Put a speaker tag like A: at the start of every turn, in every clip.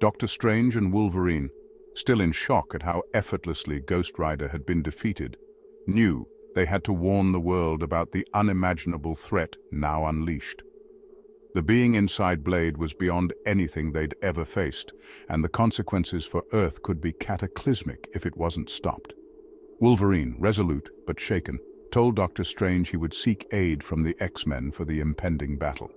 A: Doctor Strange and Wolverine, still in shock at how effortlessly Ghost Rider had been defeated, knew they had to warn the world about the unimaginable threat now unleashed. The being inside Blade was beyond anything they'd ever faced, and the consequences for Earth could be cataclysmic if it wasn't stopped. Wolverine, resolute but shaken, told Doctor Strange he would seek aid from the X-Men for the impending battle.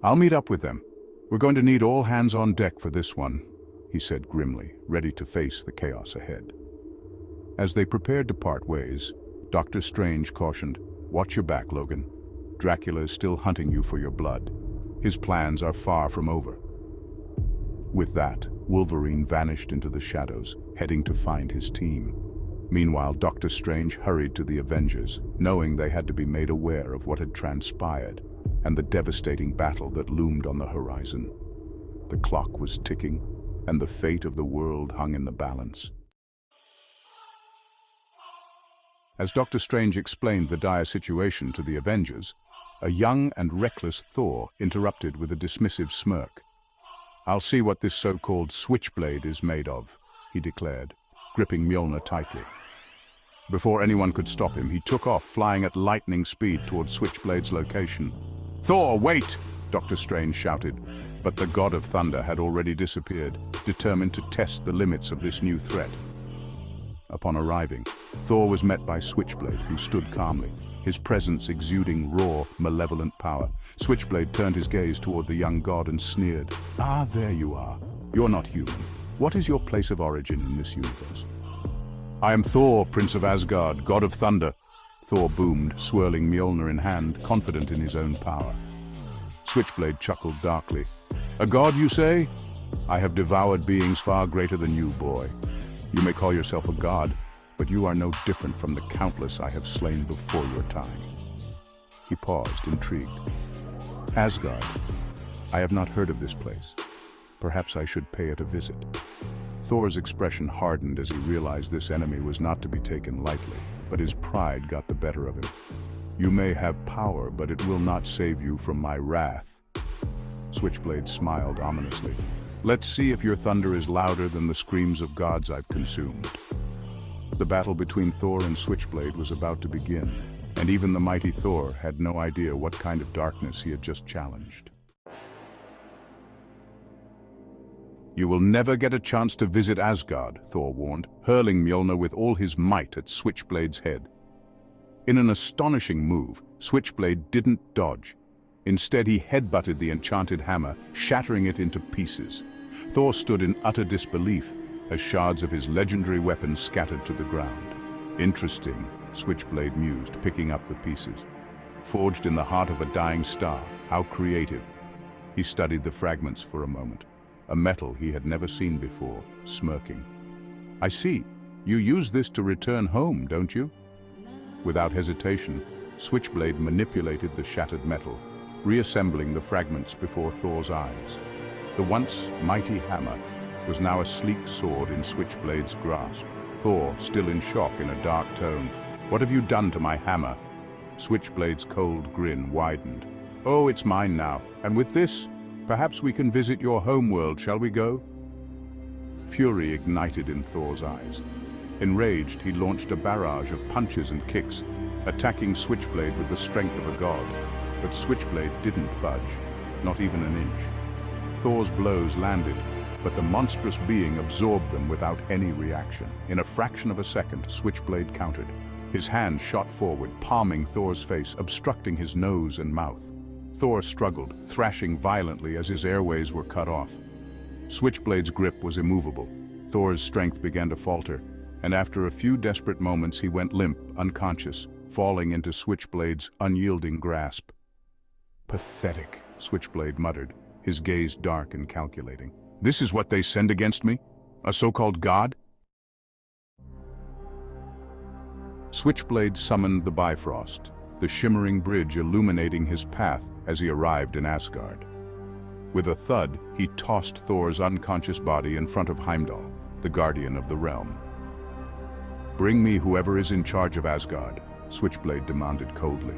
A: "I'll meet up with them. We're going to need all hands on deck for this one," he said grimly, ready to face the chaos ahead. As they prepared to part ways, Doctor Strange cautioned, "Watch your back, Logan. Dracula is still hunting you for your blood. His plans are far from over." With that, Wolverine vanished into the shadows, heading to find his team. Meanwhile, Doctor Strange hurried to the Avengers, knowing they had to be made aware of what had transpired and the devastating battle that loomed on the horizon. The clock was ticking, and the fate of the world hung in the balance. As Doctor Strange explained the dire situation to the Avengers, a young and reckless Thor interrupted with a dismissive smirk. "I'll see what this so-called Switchblade is made of," he declared, gripping Mjolnir tightly. Before anyone could stop him, he took off, flying at lightning speed towards Switchblade's location. "Thor, wait!" Doctor Strange shouted, but the God of Thunder had already disappeared, determined to test the limits of this new threat. Upon arriving, Thor was met by Switchblade, who stood calmly, his presence exuding raw, malevolent power. Switchblade turned his gaze toward the young god and sneered. "Ah, there you are. You're not human. What is your place of origin in this universe?" "I am Thor, Prince of Asgard, God of Thunder," Thor boomed, swirling Mjolnir in hand, confident in his own power. Switchblade chuckled darkly. "A god, you say? I have devoured beings far greater than you, boy. You may call yourself a god, but you are no different from the countless I have slain before your time." He paused, intrigued. "Asgard. I have not heard of this place. Perhaps I should pay it a visit." Thor's expression hardened as he realized this enemy was not to be taken lightly, but his pride got the better of him. "You may have power, but it will not save you from my wrath." Switchblade smiled ominously. "Let's see if your thunder is louder than the screams of gods I've consumed." The battle between Thor and Switchblade was about to begin, and even the mighty Thor had no idea what kind of darkness he had just challenged. "You will never get a chance to visit Asgard," Thor warned, hurling Mjolnir with all his might at Switchblade's head. In an astonishing move, Switchblade didn't dodge. Instead, he headbutted the enchanted hammer, shattering it into pieces. Thor stood in utter disbelief as shards of his legendary weapon scattered to the ground. "Interesting," Switchblade mused, picking up the pieces. "Forged in the heart of a dying star. How creative." He studied the fragments for a moment, a metal he had never seen before, smirking. "I see. You use this to return home, don't you?" Without hesitation, Switchblade manipulated the shattered metal, reassembling the fragments before Thor's eyes. The once mighty hammer was now a sleek sword in Switchblade's grasp. Thor, still in shock, in a dark tone. "What have you done to my hammer?" Switchblade's cold grin widened. "Oh, it's mine now, and with this, perhaps we can visit your homeworld, shall we go?" Fury ignited in Thor's eyes. Enraged, he launched a barrage of punches and kicks, attacking Switchblade with the strength of a god. But Switchblade didn't budge, not even an inch. Thor's blows landed, but the monstrous being absorbed them without any reaction. In a fraction of a second, Switchblade countered. His hand shot forward, palming Thor's face, obstructing his nose and mouth. Thor struggled, thrashing violently as his airways were cut off. Switchblade's grip was immovable. Thor's strength began to falter, and after a few desperate moments he went limp, unconscious, falling into Switchblade's unyielding grasp. "Pathetic," Switchblade muttered, his gaze dark and calculating. "This is what they send against me? A so-called god?" Switchblade summoned the Bifrost, the shimmering bridge illuminating his path as he arrived in Asgard. With a thud, he tossed Thor's unconscious body in front of Heimdall, the guardian of the realm. "Bring me whoever is in charge of Asgard," Switchblade demanded coldly.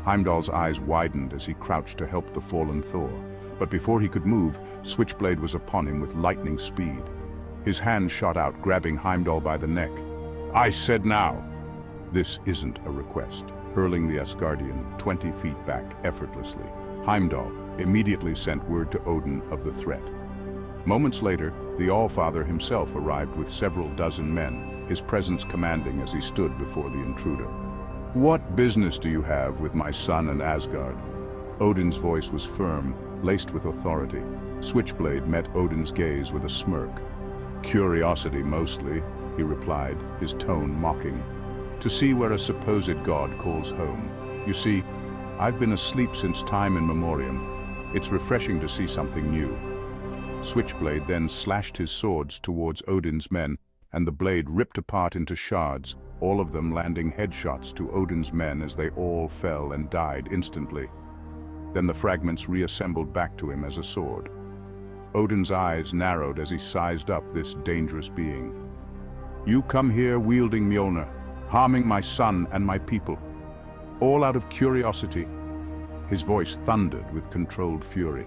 A: Heimdall's eyes widened as he crouched to help the fallen Thor. But before he could move, Switchblade was upon him with lightning speed. His hand shot out, grabbing Heimdall by the neck. "I said now!" "This isn't a request," hurling the Asgardian 20 feet back effortlessly. Heimdall immediately sent word to Odin of the threat. Moments later, the Allfather himself arrived with several dozen men, his presence commanding as he stood before the intruder. "What business do you have with my son and Asgard?" Odin's voice was firm, laced with authority. Switchblade met Odin's gaze with a smirk. "Curiosity mostly," he replied, his tone mocking. "To see where a supposed god calls home. You see, I've been asleep since time immemorial. It's refreshing to see something new." Switchblade then slashed his swords towards Odin's men, and the blade ripped apart into shards, all of them landing headshots to Odin's men as they all fell and died instantly. Then the fragments reassembled back to him as a sword. Odin's eyes narrowed as he sized up this dangerous being. "You come here wielding Mjolnir, harming my son and my people, all out of curiosity." His voice thundered with controlled fury.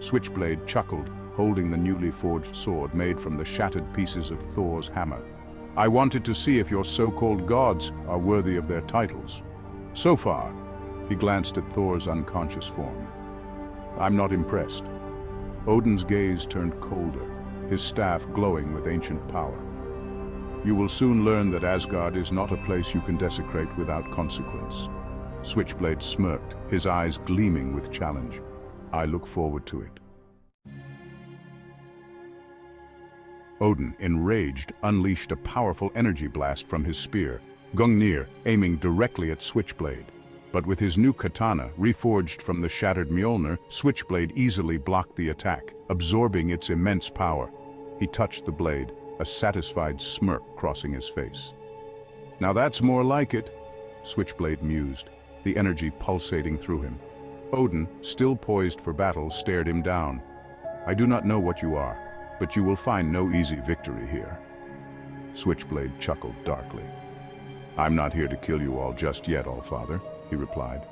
A: Switchblade chuckled, holding the newly forged sword made from the shattered pieces of Thor's hammer. "I wanted to see if your so-called gods are worthy of their titles. So far," he glanced at Thor's unconscious form, "I'm not impressed." Odin's gaze turned colder, his staff glowing with ancient power. "You will soon learn that Asgard is not a place you can desecrate without consequence." Switchblade smirked, his eyes gleaming with challenge. "I look forward to it." Odin, enraged, unleashed a powerful energy blast from his spear, Gungnir aiming directly at Switchblade. But with his new katana, reforged from the shattered Mjolnir, Switchblade easily blocked the attack, absorbing its immense power. He touched the blade, a satisfied smirk crossing his face. "Now that's more like it," Switchblade mused, the energy pulsating through him. Odin, still poised for battle, stared him down. "I do not know what you are, but you will find no easy victory here." Switchblade chuckled darkly. "I'm not here to kill you all just yet, Allfather," he replied.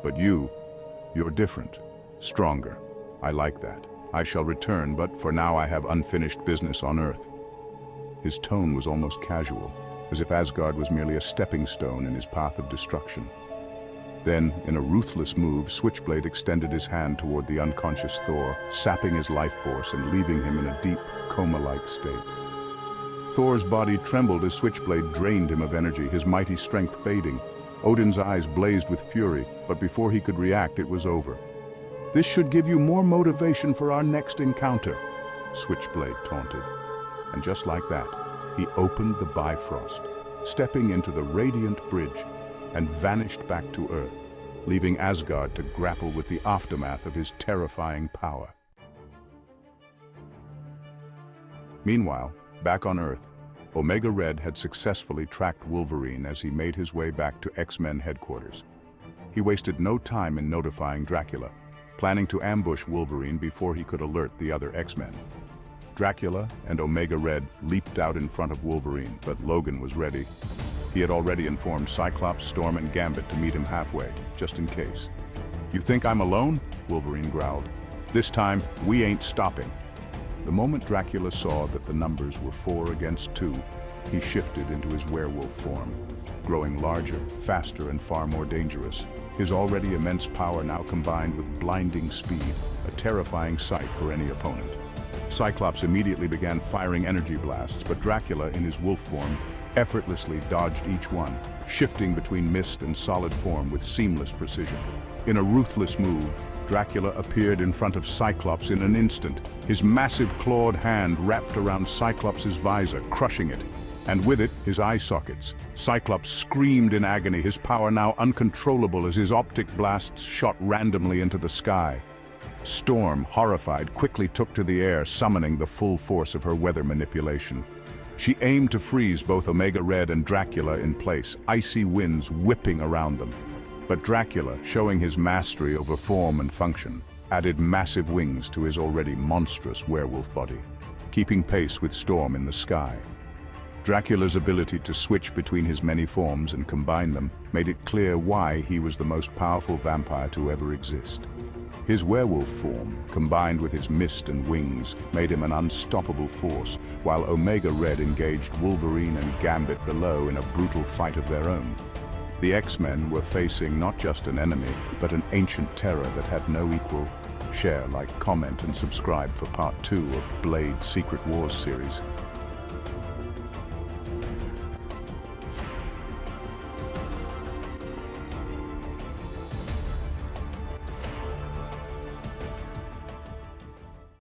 A: "But you're different, stronger. I like that. I shall return, but for now I have unfinished business on Earth." His tone was almost casual, as if Asgard was merely a stepping stone in his path of destruction. Then, in a ruthless move, Switchblade extended his hand toward the unconscious Thor, sapping his life force and leaving him in a deep, coma-like state. Thor's body trembled as Switchblade drained him of energy, his mighty strength fading. Odin's eyes blazed with fury, but before he could react, it was over. "This should give you more motivation for our next encounter," Switchblade taunted. And just like that, he opened the Bifrost, stepping into the radiant bridge, and vanished back to Earth, leaving Asgard to grapple with the aftermath of his terrifying power. Meanwhile, back on Earth, Omega Red had successfully tracked Wolverine as he made his way back to X-Men headquarters. He wasted no time in notifying Dracula, planning to ambush Wolverine before he could alert the other X-Men. Dracula and Omega Red leaped out in front of Wolverine, but Logan was ready. He had already informed Cyclops, Storm, and Gambit to meet him halfway, just in case. "You think I'm alone?" Wolverine growled. "This time, we ain't stopping." The moment Dracula saw that the numbers were 4 against 2, he shifted into his werewolf form, growing larger, faster, and far more dangerous. His already immense power now combined with blinding speed, a terrifying sight for any opponent. Cyclops immediately began firing energy blasts, but Dracula, in his wolf form, effortlessly dodged each one, shifting between mist and solid form with seamless precision. In a ruthless move, Dracula appeared in front of Cyclops in an instant, his massive clawed hand wrapped around Cyclops' visor, crushing it, and with it, his eye sockets. Cyclops screamed in agony, his power now uncontrollable as his optic blasts shot randomly into the sky. Storm, horrified, quickly took to the air, summoning the full force of her weather manipulation. She aimed to freeze both Omega Red and Dracula in place, icy winds whipping around them. But Dracula, showing his mastery over form and function, added massive wings to his already monstrous werewolf body, keeping pace with Storm in the sky. Dracula's ability to switch between his many forms and combine them made it clear why he was the most powerful vampire to ever exist. His werewolf form, combined with his mist and wings, made him an unstoppable force, while Omega Red engaged Wolverine and Gambit below in a brutal fight of their own. The X-Men were facing not just an enemy, but an ancient terror that had no equal. Share, like, comment, and subscribe for part 2 of Blade Secret Wars series.